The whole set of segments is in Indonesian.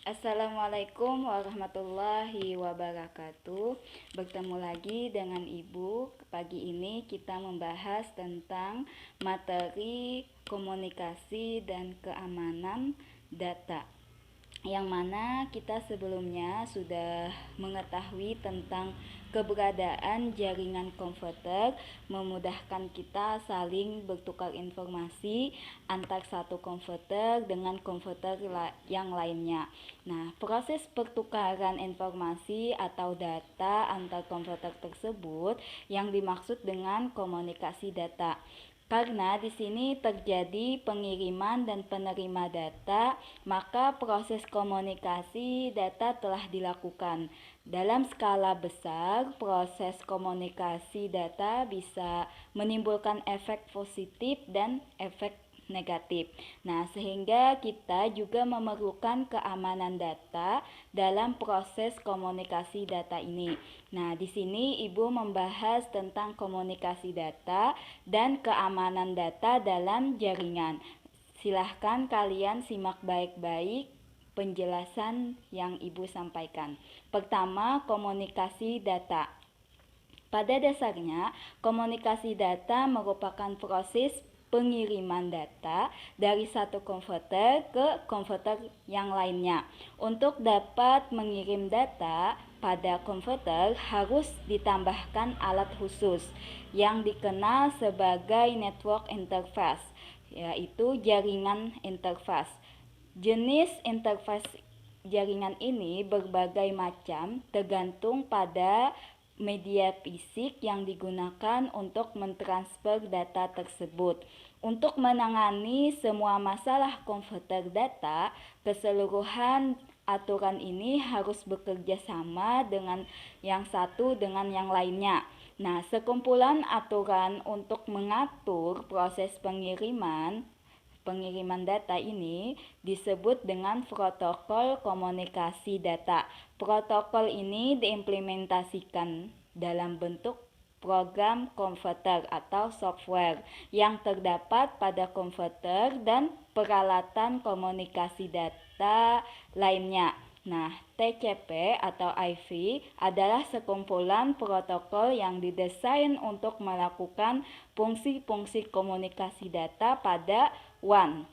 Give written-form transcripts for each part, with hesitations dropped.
Assalamualaikum warahmatullahi wabarakatuh. Bertemu lagi dengan Ibu. Pagi ini kita membahas tentang materi komunikasi dan keamanan data, yang mana kita sebelumnya sudah mengetahui tentang keberadaan jaringan komputer memudahkan kita saling bertukar informasi antar satu komputer dengan komputer yang lainnya. Nah, proses pertukaran informasi atau data antar komputer tersebut yang dimaksud dengan komunikasi data. Karena di sini terjadi pengiriman dan penerima data, maka proses komunikasi data telah dilakukan. Dalam skala besar, proses komunikasi data bisa menimbulkan efek positif dan efek negatif. Nah, sehingga kita juga memerlukan keamanan data dalam proses komunikasi data ini. Nah, di sini Ibu membahas tentang komunikasi data dan keamanan data dalam jaringan. Silahkan kalian simak baik-baik penjelasan yang Ibu sampaikan. Pertama, komunikasi data. Pada dasarnya, komunikasi data merupakan proses pengiriman data dari satu komputer ke komputer yang lainnya. Untuk dapat mengirim data pada komputer harus ditambahkan alat khusus yang dikenal sebagai network interface, yaitu jaringan interface. Jenis interface jaringan ini berbagai macam tergantung pada media fisik yang digunakan untuk mentransfer data tersebut. Untuk menangani semua masalah komputer data, keseluruhan aturan ini harus bekerja sama dengan yang satu dengan yang lainnya. Nah, sekumpulan aturan untuk mengatur proses pengiriman data ini disebut dengan protokol komunikasi data. Protokol ini diimplementasikan dalam bentuk program komputer atau software yang terdapat pada komputer dan peralatan komunikasi data lainnya. Nah, TCP atau IP adalah sekumpulan protokol yang didesain untuk melakukan fungsi-fungsi komunikasi data pada WAN.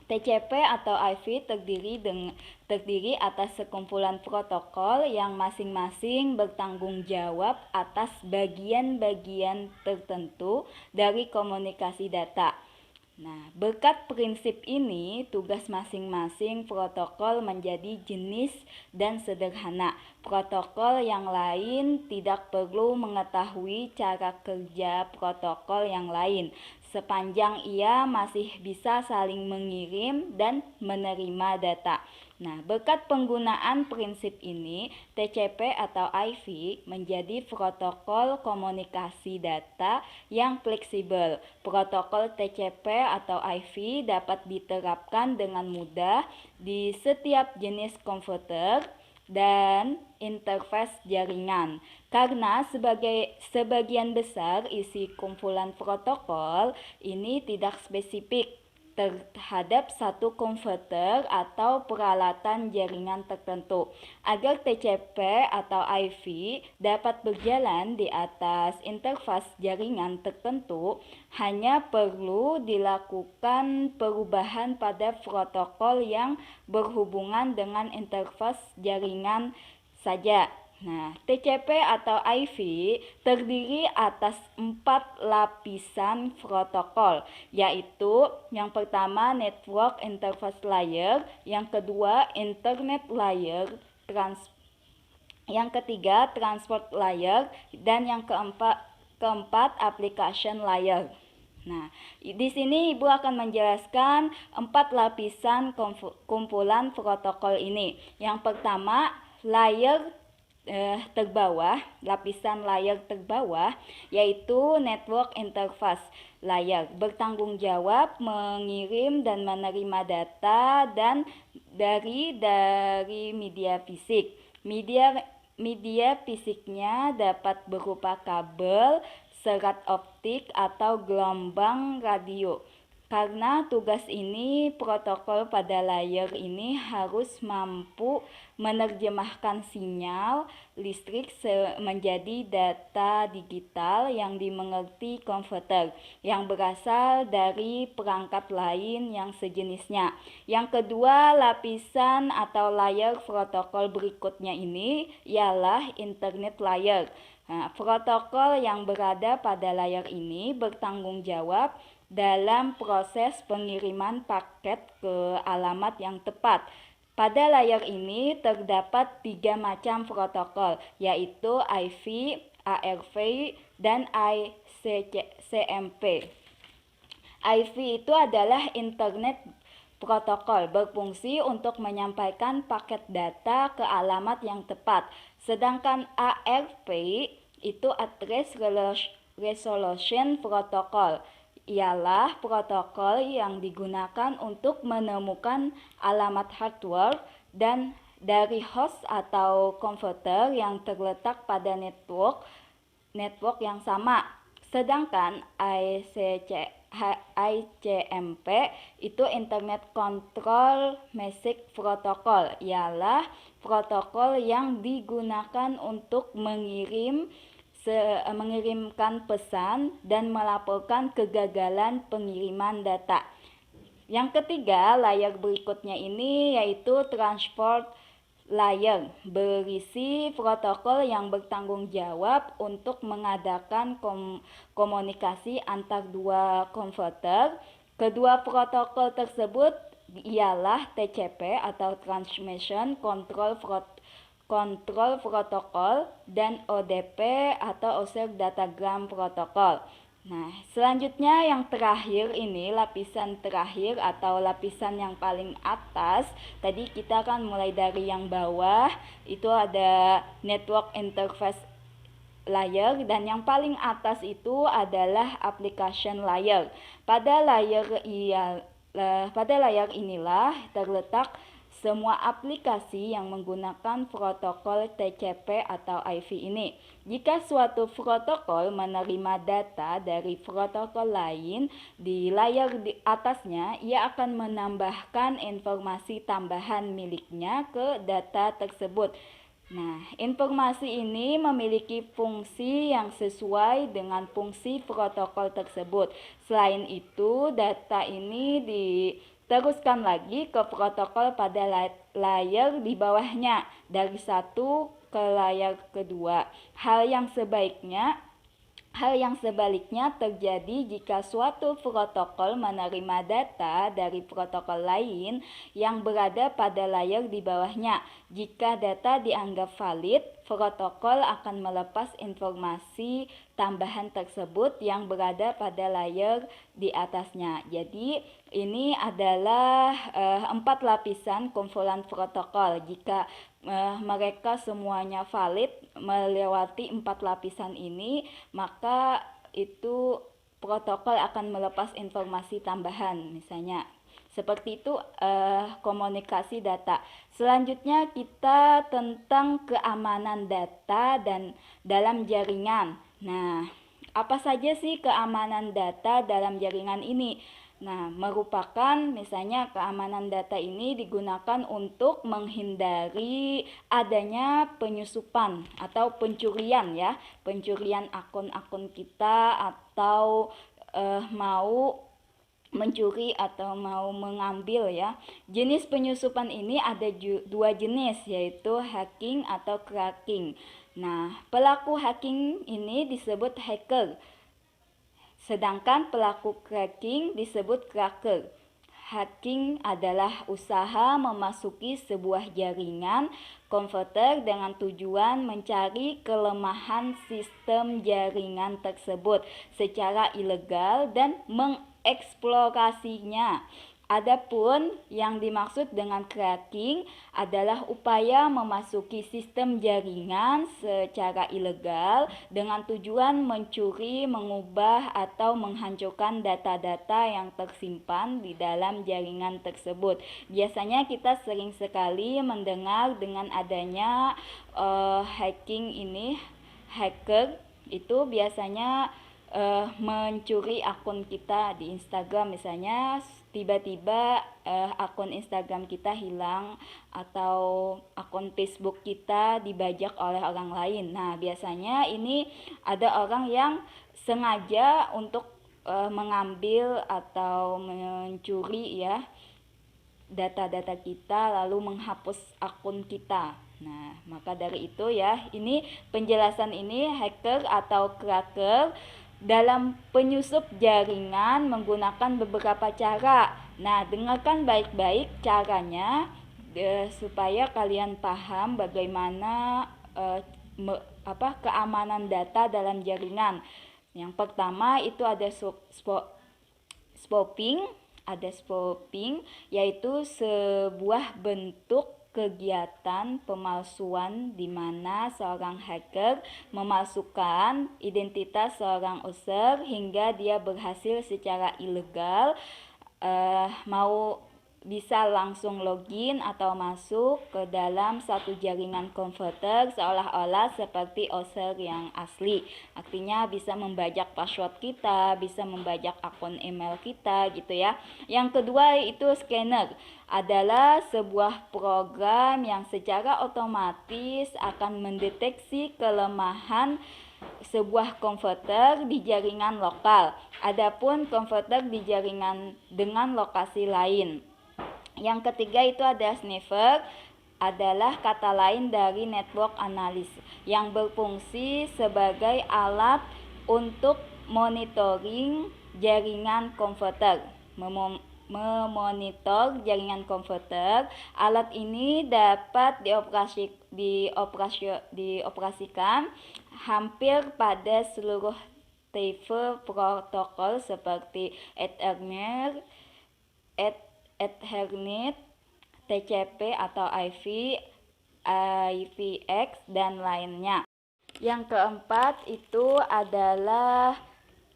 TCP atau IP terdiri atas sekumpulan protokol yang masing-masing bertanggung jawab atas bagian-bagian tertentu dari komunikasi data. Nah, berkat prinsip ini, tugas masing-masing protokol menjadi jenis dan sederhana. Protokol yang lain tidak perlu mengetahui cara kerja protokol yang lain, sepanjang ia masih bisa saling mengirim dan menerima data. Nah, berkat penggunaan prinsip ini, TCP atau IP menjadi protokol komunikasi data yang fleksibel. Protokol TCP atau IP dapat diterapkan dengan mudah di setiap jenis komputer dan interface jaringan. Karena sebagian besar isi kumpulan protokol ini tidak spesifik terhadap satu komputer atau peralatan jaringan tertentu. Agar TCP atau IP dapat berjalan di atas interface jaringan tertentu, hanya perlu dilakukan perubahan pada protokol yang berhubungan dengan interface jaringan saja. Nah, TCP atau IP terdiri atas 4 lapisan protokol, yaitu yang pertama Network Interface Layer, yang kedua Internet Layer, yang ketiga Transport Layer, dan yang keempat Application Layer. Nah, di sini Ibu akan menjelaskan 4 lapisan kumpulan protokol ini. Yang pertama, layer lapisan layer terbawah, yaitu Network Interface Layer, bertanggung jawab mengirim dan menerima data dan dari media fisik. Media fisiknya dapat berupa kabel, serat optik, atau gelombang radio. Karena tugas ini, protokol pada layar ini harus mampu menerjemahkan sinyal listrik menjadi data digital yang dimengerti komputer yang berasal dari perangkat lain yang sejenisnya. Yang kedua, lapisan atau layar protokol berikutnya ini ialah internet layer. Nah, protokol yang berada pada layar ini bertanggung jawab dalam proses pengiriman paket ke alamat yang tepat. Pada layar ini terdapat 3 macam protokol, yaitu IV, ARV, dan ICMP. IV itu adalah Internet Protokol, berfungsi untuk menyampaikan paket data ke alamat yang tepat. Sedangkan ARV itu Address Resolution Protocol, ialah protokol yang digunakan untuk menemukan alamat hardware dan dari host atau komputer yang terletak pada network yang sama. Sedangkan ICMP itu Internet Control Message Protocol, ialah protokol yang digunakan untuk mengirimkan pesan dan melaporkan kegagalan pengiriman data. Yang ketiga, layar berikutnya ini yaitu transport layer, berisi protokol yang bertanggung jawab untuk mengadakan komunikasi antar dua komputer. Kedua protokol tersebut ialah TCP atau Transmission Control Protocol dan ODP atau Object Datagram Protocol. Nah, selanjutnya yang terakhir ini, lapisan terakhir atau lapisan yang paling atas. Tadi kita kan mulai dari yang bawah, itu ada Network Interface Layer, dan yang paling atas itu adalah Application Layer. Pada layar inilah terletak semua aplikasi yang menggunakan protokol TCP atau IP ini. Jika suatu protokol menerima data dari protokol lain di layar di atasnya, ia akan menambahkan informasi tambahan miliknya ke data tersebut. Nah, informasi ini memiliki fungsi yang sesuai dengan fungsi protokol tersebut. Selain itu, data ini diteruskan lagi ke protokol pada layar di bawahnya dari satu ke layar kedua. Hal yang sebaliknya terjadi jika suatu protokol menerima data dari protokol lain yang berada pada layar di bawahnya. Jika data dianggap valid, protokol akan melepas informasi tambahan tersebut yang berada pada layar di atasnya. Jadi ini adalah 4 lapisan kumpulan protokol. Jika mereka semuanya valid melewati 4 lapisan ini, maka itu protokol akan melepas informasi tambahan, misalnya seperti itu komunikasi data. Selanjutnya kita tentang keamanan data dan dalam jaringan. Nah, apa saja sih keamanan data dalam jaringan ini? Nah, merupakan misalnya keamanan data ini digunakan untuk menghindari adanya penyusupan atau pencurian ya, pencurian akun-akun kita atau mau mencuri atau mau mengambil ya. Jenis penyusupan ini ada 2 jenis, yaitu hacking atau cracking. Nah, pelaku hacking ini disebut hacker, sedangkan pelaku cracking disebut cracker. Hacking adalah usaha memasuki sebuah jaringan komputer dengan tujuan mencari kelemahan sistem jaringan tersebut secara ilegal dan mengeksplorasinya. Adapun yang dimaksud dengan cracking adalah upaya memasuki sistem jaringan secara ilegal dengan tujuan mencuri, mengubah, atau menghancurkan data-data yang tersimpan di dalam jaringan tersebut. Biasanya kita sering sekali mendengar dengan adanya hacking ini, hacker itu biasanya mencuri akun kita di Instagram, misalnya tiba-tiba akun Instagram kita hilang atau akun Facebook kita dibajak oleh orang lain. Nah, biasanya ini ada orang yang sengaja untuk mengambil atau mencuri ya data-data kita lalu menghapus akun kita. Nah, maka dari itu ya, ini penjelasan ini hacker atau cracker dalam penyusup jaringan menggunakan beberapa cara. Nah, dengarkan baik-baik caranya supaya kalian paham bagaimana keamanan data dalam jaringan. Yang pertama itu ada spoofing. Ada spoofing yaitu sebuah bentuk kegiatan pemalsuan di mana seorang hacker memalsukan identitas seorang user hingga dia berhasil secara ilegal mau bisa langsung login atau masuk ke dalam satu jaringan komputer seolah-olah seperti user yang asli. Artinya bisa membajak password kita, bisa membajak akun email kita gitu ya. Yang kedua itu scanner. Adalah sebuah program yang secara otomatis akan mendeteksi kelemahan sebuah komputer di jaringan lokal. Adapun komputer di jaringan dengan lokasi lain. Yang ketiga itu ada sniffer, adalah kata lain dari network analysis yang berfungsi sebagai alat untuk monitoring jaringan komputer. Memonitor jaringan komputer, alat ini dapat dioperasikan hampir pada seluruh tipe protokol seperti Ethernet, TCP atau IP, IPX dan lainnya. Yang keempat itu adalah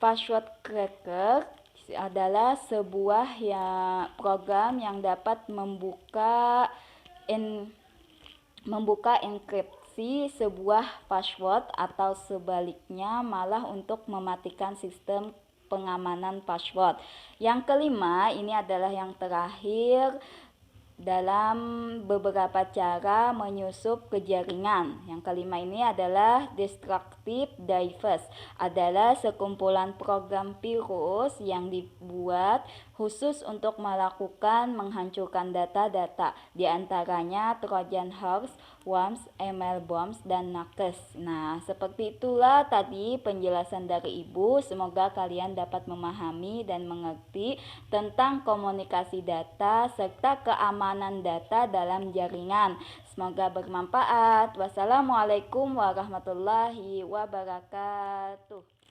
password cracker, adalah sebuah program yang dapat membuka enkripsi sebuah password atau sebaliknya malah untuk mematikan sistem pengamanan password. Yang kelima ini adalah yang terakhir dalam beberapa cara menyusup ke jaringan. Yang kelima ini adalah destructive device, adalah sekumpulan program virus yang dibuat khusus untuk melakukan menghancurkan data-data, di antaranya Trojan horse, worms, email bombs, dan nakes. Nah, seperti itulah tadi penjelasan dari Ibu. Semoga kalian dapat memahami dan mengerti tentang komunikasi data serta keamanan data dalam jaringan. Semoga bermanfaat. Wassalamualaikum warahmatullahi wabarakatuh.